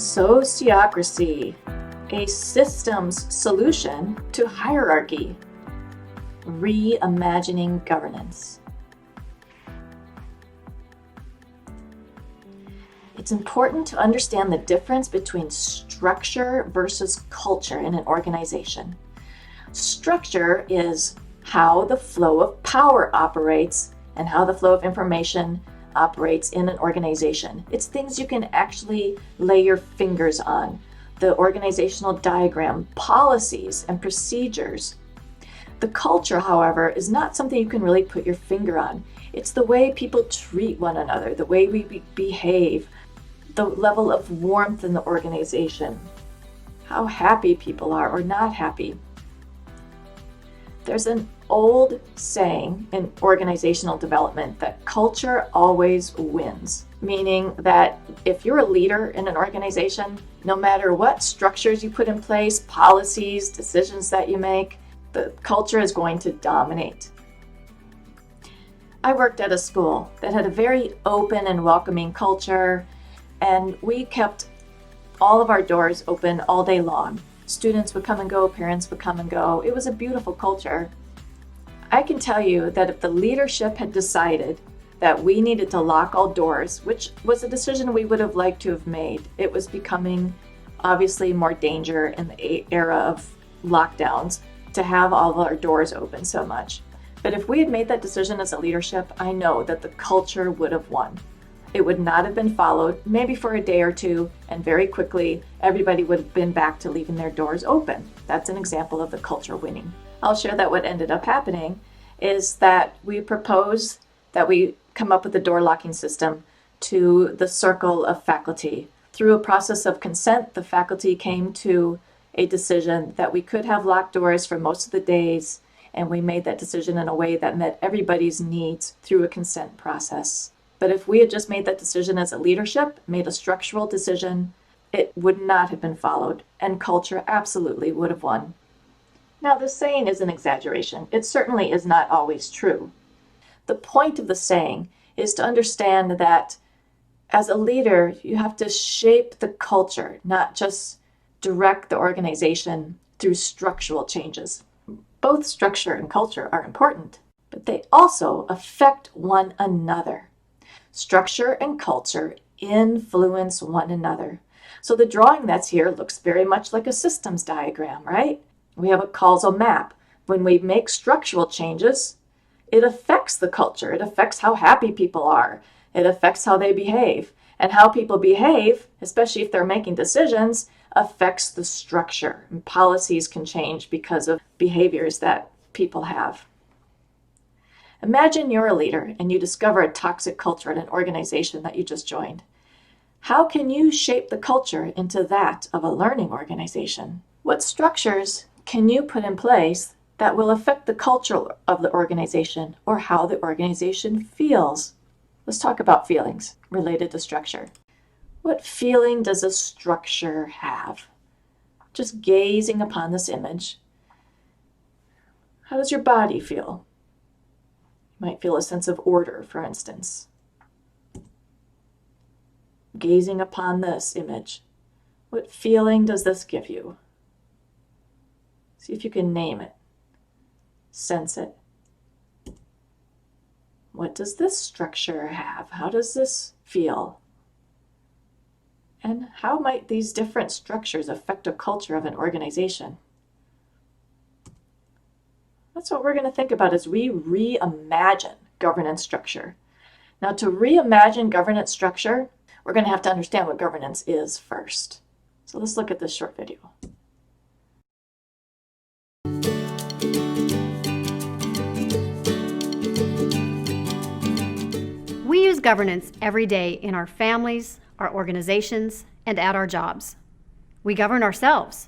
Sociocracy, a systems solution to hierarchy. Reimagining governance. It's important to understand the difference between structure versus culture in an organization. Structure is how the flow of power operates and how the flow of information operates in an organization. It's things you can actually lay your fingers on. The organizational diagram, policies, and procedures. The culture, however, is not something you can really put your finger on. It's the way people treat one another, the way we behave, the level of warmth in the organization, how happy people are or not happy. There's an old saying in organizational development that culture always wins, meaning that if you're a leader in an organization, no matter what structures you put in place, policies, decisions that you make, the culture is going to dominate. I worked at a school that had a very open and welcoming culture, and we kept all of our doors open all day long. Students would come and go, parents would come and go. It was a beautiful culture. I can tell you that if the leadership had decided that we needed to lock all doors, which was a decision we would have liked to have made, it was becoming obviously more danger in the era of lockdowns to have all of our doors open so much. But if we had made that decision as a leadership, I know that the culture would have won. It would not have been followed, maybe for a day or two, and very quickly everybody would have been back to leaving their doors open. That's an example of the culture winning. I'll share that what ended up happening is that we propose that we come up with a door locking system to the circle of faculty. Through a process of consent, the faculty came to a decision that we could have locked doors for most of the days, and we made that decision in a way that met everybody's needs through a consent process. But if we had just made that decision as a leadership, made a structural decision, it would not have been followed, and culture absolutely would have won. Now, this saying is an exaggeration. It certainly is not always true. The point of the saying is to understand that as a leader, you have to shape the culture, not just direct the organization through structural changes. Both structure and culture are important, but they also affect one another. Structure and culture influence one another. So the drawing that's here looks very much like a systems diagram, right? We have a causal map. When we make structural changes, it affects the culture. It affects how happy people are. It affects how they behave. And how people behave, especially if they're making decisions, affects the structure. And policies can change because of behaviors that people have. Imagine you're a leader and you discover a toxic culture at an organization that you just joined. How can you shape the culture into that of a learning organization? What structures can you put in place that will affect the culture of the organization or how the organization feels? Let's talk about feelings related to structure. What feeling does a structure have? Just gazing upon this image, how does your body feel? You might feel a sense of order, for instance. Gazing upon this image, what feeling does this give you? See if you can name it, sense it. What does this structure have? How does this feel? And how might these different structures affect a culture of an organization? That's what we're going to think about as we reimagine governance structure. Now, to reimagine governance structure, we're going to have to understand what governance is first. So let's look at this short video. We use governance every day in our families, our organizations, and at our jobs. We govern ourselves.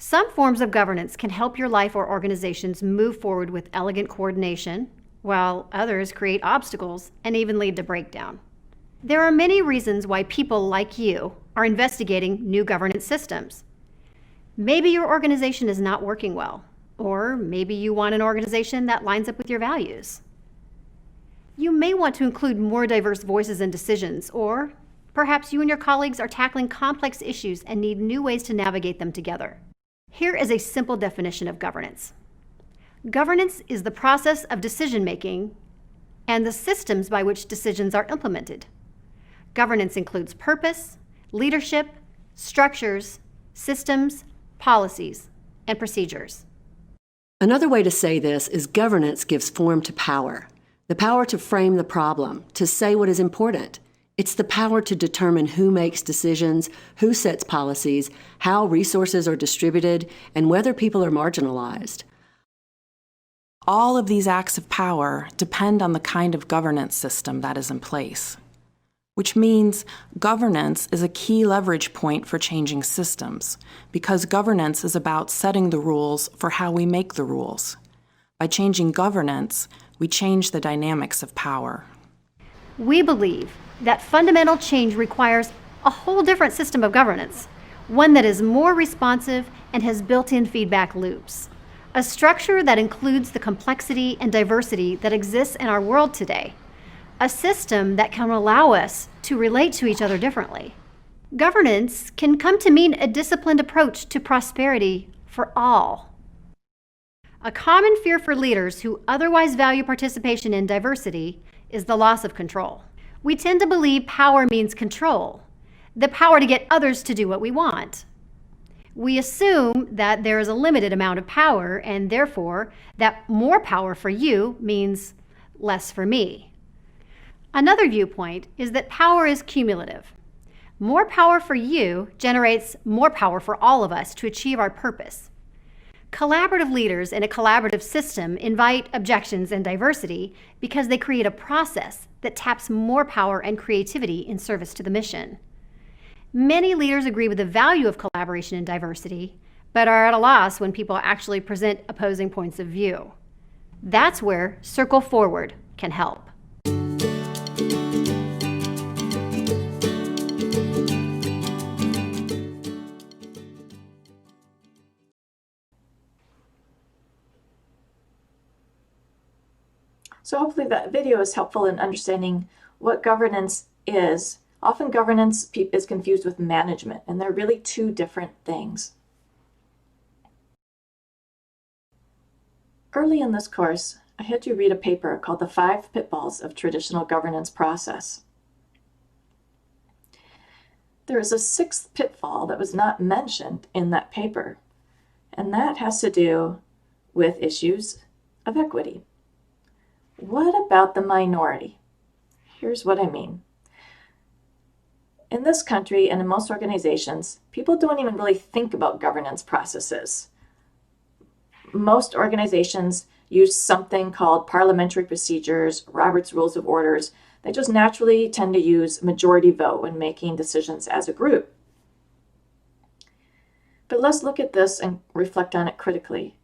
Some forms of governance can help your life or organizations move forward with elegant coordination, while others create obstacles and even lead to breakdown. There are many reasons why people like you are investigating new governance systems. Maybe your organization is not working well, or maybe you want an organization that lines up with your values. You may want to include more diverse voices and decisions, or Perhaps you and your colleagues are tackling complex issues and need new ways to navigate them together. Here is a simple definition of governance. Governance is the process of decision-making and the systems by which decisions are implemented. Governance includes purpose, leadership, structures, systems, policies, and procedures. Another way to say this is governance gives form to power. The power to frame the problem, to say what is important. It's the power to determine who makes decisions, who sets policies, how resources are distributed, and whether people are marginalized. All of these acts of power depend on the kind of governance system that is in place, which means governance is a key leverage point for changing systems, because governance is about setting the rules for how we make the rules. By changing governance, we change the dynamics of power. We believe that fundamental change requires a whole different system of governance, one that is more responsive and has built-in feedback loops. A structure that includes the complexity and diversity that exists in our world today. A system that can allow us to relate to each other differently. Governance can come to mean a disciplined approach to prosperity for all. A common fear for leaders who otherwise value participation in diversity is the loss of control. We tend to believe power means control, the power to get others to do what we want. We assume that there is a limited amount of power, and therefore that more power for you means less for me. Another viewpoint is that power is cumulative. More power for you generates more power for all of us to achieve our purpose. Collaborative leaders in a collaborative system invite objections and diversity because they create a process that taps more power and creativity in service to the mission. Many leaders agree with the value of collaboration and diversity, but are at a loss when people actually present opposing points of view. That's where Circle Forward can help. So hopefully that video is helpful in understanding what governance is. Often governance is confused with management, and they're really two different things. Early in this course, I had you read a paper called The 5 Pitfalls of Traditional Governance Process. There is a 6th pitfall that was not mentioned in that paper, and that has to do with issues of equity. What about the minority? Here's what I mean. In this country and in most organizations, people don't even really think about governance processes. Most organizations use something called parliamentary procedures, Robert's Rules of Orders. They just naturally tend to use majority vote when making decisions as a group. But let's look at this and reflect on it critically.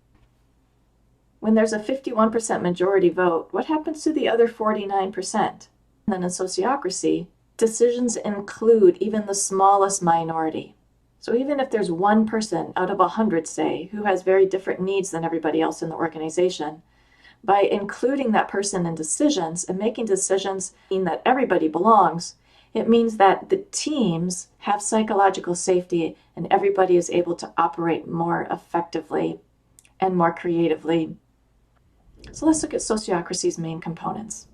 When there's a 51% majority vote, what happens to the other 49%? And then in Sociocracy, decisions include even the smallest minority. So even if there's one person out of 100, say, who has very different needs than everybody else in the organization, by including that person in decisions and making decisions mean that everybody belongs, it means that the teams have psychological safety and everybody is able to operate more effectively and more creatively. So let's look at Sociocracy's main components.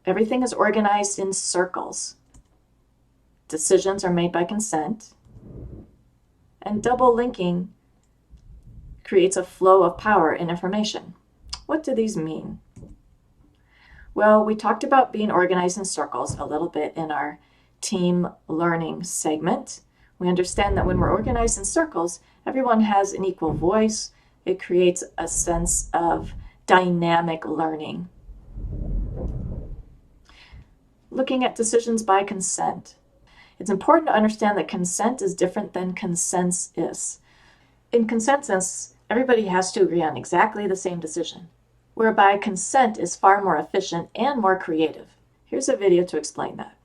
Everything is organized in circles. Decisions are made by consent. And double linking creates a flow of power and information. What do these mean? Well, we talked about being organized in circles a little bit in our team learning segment. We understand that when we're organized in circles, everyone has an equal voice. It creates a sense of dynamic learning. Looking at decisions by consent. It's important to understand that consent is different than consensus. In consensus, everybody has to agree on exactly the same decision, whereby consent is far more efficient and more creative. Here's a video to explain that.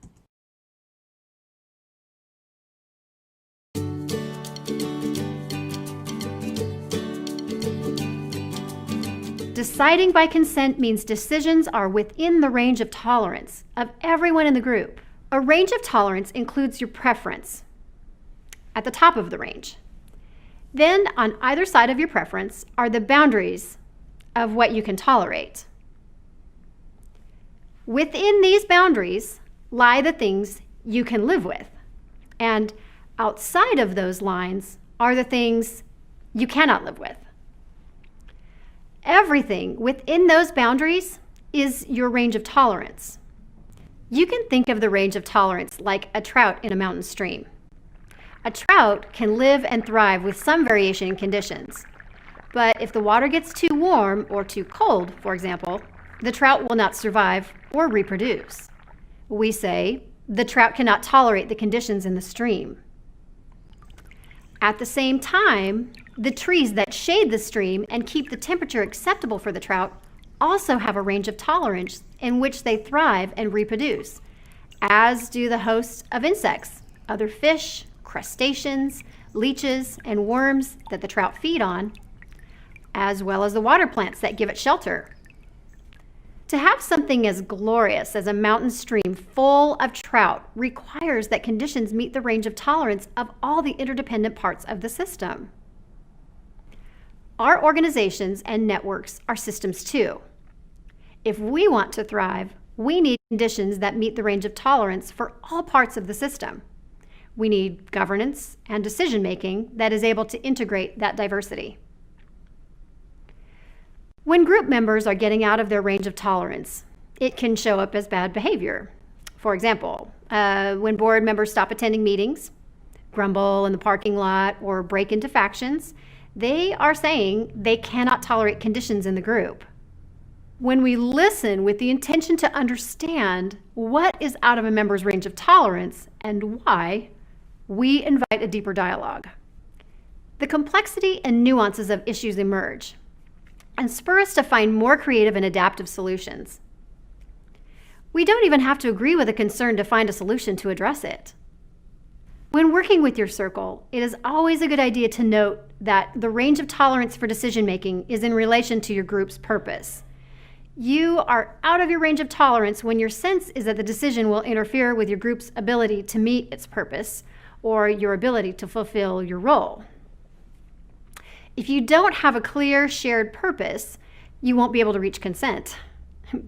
Deciding by consent means decisions are within the range of tolerance of everyone in the group. A range of tolerance includes your preference at the top of the range. Then on either side of your preference are the boundaries of what you can tolerate. Within these boundaries lie the things you can live with, and outside of those lines are the things you cannot live with. Everything within those boundaries is your range of tolerance. You can think of the range of tolerance like a trout in a mountain stream. A trout can live and thrive with some variation in conditions, but if the water gets too warm or too cold, for example, the trout will not survive or reproduce. We say the trout cannot tolerate the conditions in the stream. At the same time, the trees that shade the stream and keep the temperature acceptable for the trout also have a range of tolerance in which they thrive and reproduce, as do the hosts of insects, other fish, crustaceans, leeches, and worms that the trout feed on, as well as the water plants that give it shelter. To have something as glorious as a mountain stream full of trout requires that conditions meet the range of tolerance of all the interdependent parts of the system. Our organizations and networks are systems too. If we want to thrive, we need conditions that meet the range of tolerance for all parts of the system. We need governance and decision-making that is able to integrate that diversity. When group members are getting out of their range of tolerance, it can show up as bad behavior. For example, when board members stop attending meetings, grumble in the parking lot, or break into factions, they are saying they cannot tolerate conditions in the group. When we listen with the intention to understand what is out of a member's range of tolerance and why, we invite a deeper dialogue. The complexity and nuances of issues emerge and spur us to find more creative and adaptive solutions. We don't even have to agree with a concern to find a solution to address it. When working with your circle, it is always a good idea to note that the range of tolerance for decision-making is in relation to your group's purpose. You are out of your range of tolerance when your sense is that the decision will interfere with your group's ability to meet its purpose or your ability to fulfill your role. If you don't have a clear shared purpose, you won't be able to reach consent.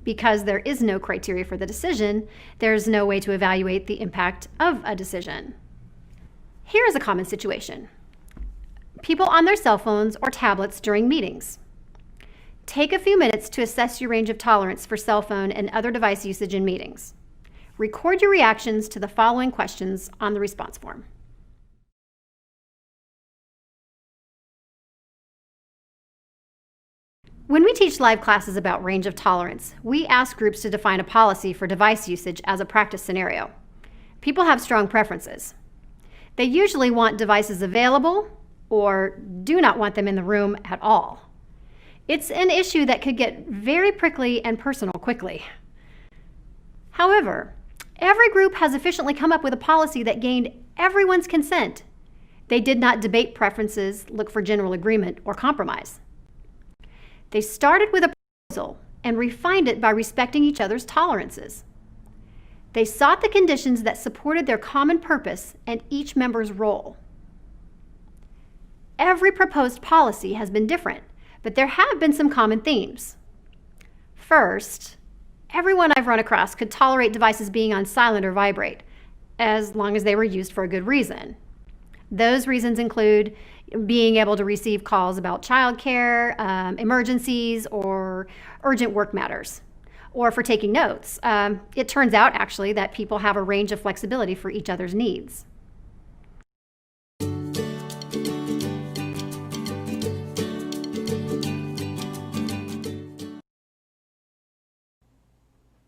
Because there is no criteria for the decision, there's no way to evaluate the impact of a decision. Here is a common situation. People on their cell phones or tablets during meetings. Take a few minutes to assess your range of tolerance for cell phone and other device usage in meetings. Record your reactions to the following questions on the response form. When we teach live classes about range of tolerance, we ask groups to define a policy for device usage as a practice scenario. People have strong preferences. They usually want devices available or do not want them in the room at all. It's an issue that could get very prickly and personal quickly. However, every group has efficiently come up with a policy that gained everyone's consent. They did not debate preferences, look for general agreement, or compromise. They started with a proposal and refined it by respecting each other's tolerances. They sought the conditions that supported their common purpose and each member's role. Every proposed policy has been different, but there have been some common themes. First, everyone I've run across could tolerate devices being on silent or vibrate, as long as they were used for a good reason. Those reasons include being able to receive calls about childcare, emergencies, or urgent work matters, or for taking notes. It turns out, actually, that people have a range of flexibility for each other's needs.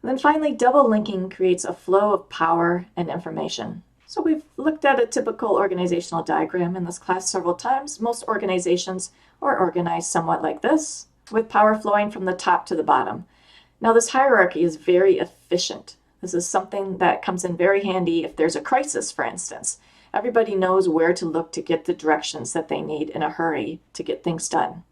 And then finally, double linking creates a flow of power and information. So we've looked at a typical organizational diagram in this class several times. Most organizations are organized somewhat like this, with power flowing from the top to the bottom. Now this hierarchy is very efficient. This is something that comes in very handy if there's a crisis, for instance. Everybody knows where to look to get the directions that they need in a hurry to get things done.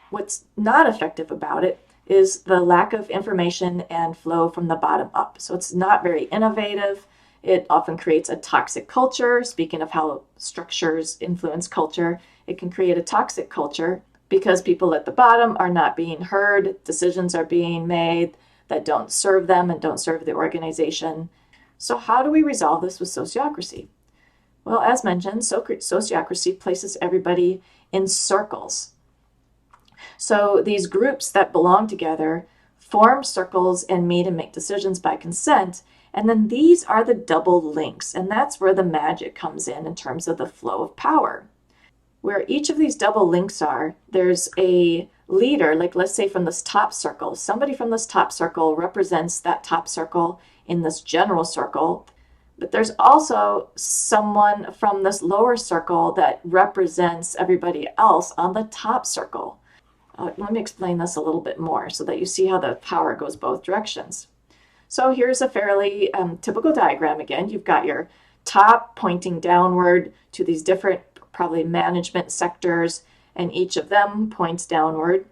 What's not effective about it is the lack of information and flow from the bottom up. So it's not very innovative. It often creates a toxic culture. Speaking of how structures influence culture, it can create a toxic culture because people at the bottom are not being heard. Decisions are being made that don't serve them and don't serve the organization. So how do we resolve this with sociocracy? Well, as mentioned, sociocracy places everybody in circles. So these groups that belong together form circles and meet and make decisions by consent. And then these are the double links. And that's where the magic comes in terms of the flow of power. Where each of these double links are, there's a leader, like let's say from this top circle. Somebody from this top circle represents that top circle in this general circle. But there's also someone from this lower circle that represents everybody else on the top circle. Let me explain this a little bit more so that you see how the power goes both directions. So here's a fairly typical diagram again. You've got your top pointing downward to these different probably management sectors, and each of them points downward.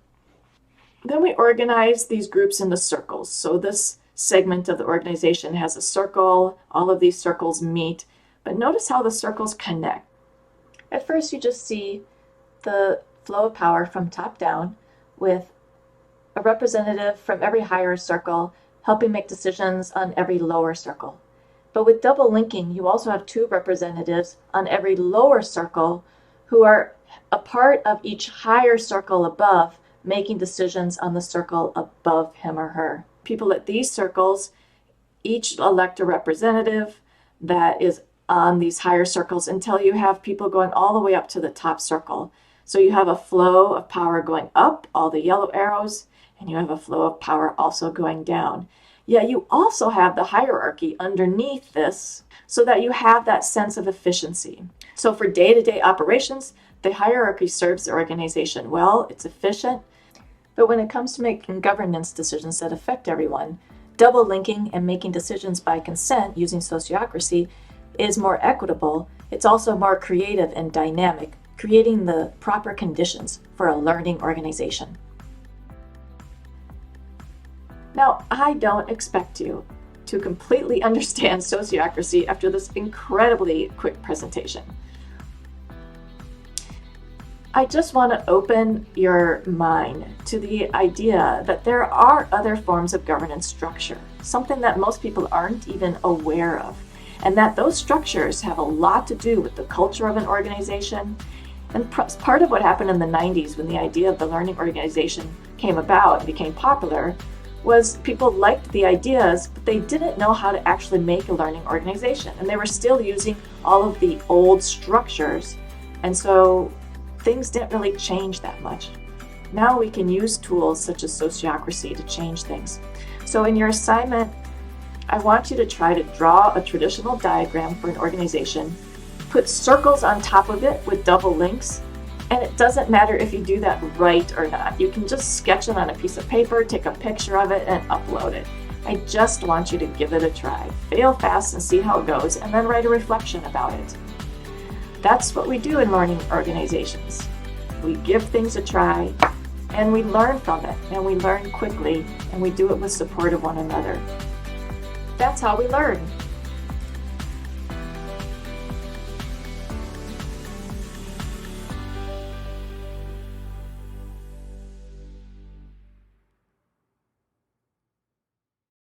Then we organize these groups into circles. So this segment of the organization has a circle. All of these circles meet, but notice how the circles connect. At first you just see the flow of power from top down with a representative from every higher circle helping make decisions on every lower circle. But with double linking, you also have two representatives on every lower circle who are a part of each higher circle above, making decisions on the circle above him or her. People at these circles each elect a representative that is on these higher circles until you have people going all the way up to the top circle. So you have a flow of power going up, all the yellow arrows, and you have a flow of power also going down. Yet you also have the hierarchy underneath this so that you have that sense of efficiency. So for day-to-day operations, the hierarchy serves the organization well, it's efficient. But when it comes to making governance decisions that affect everyone, double linking and making decisions by consent using sociocracy is more equitable. It's also more creative and dynamic, creating the proper conditions for a learning organization. Now, I don't expect you to completely understand sociocracy after this incredibly quick presentation. I just want to open your mind to the idea that there are other forms of governance structure, something that most people aren't even aware of, and that those structures have a lot to do with the culture of an organization. And part of what happened in the 90s when the idea of the learning organization came about and became popular was people liked the ideas, but they didn't know how to actually make a learning organization. And they were still using all of the old structures. And so things didn't really change that much. Now we can use tools such as sociocracy to change things. So in your assignment, I want you to try to draw a traditional diagram for an organization, put circles on top of it with double links, and it doesn't matter if you do that right or not. You can just sketch it on a piece of paper, take a picture of it, and upload it. I just want you to give it a try. Fail fast and see how it goes, and then write a reflection about it. That's what we do in learning organizations. We give things a try, and we learn from it, and we learn quickly, and we do it with support of one another. That's how we learn.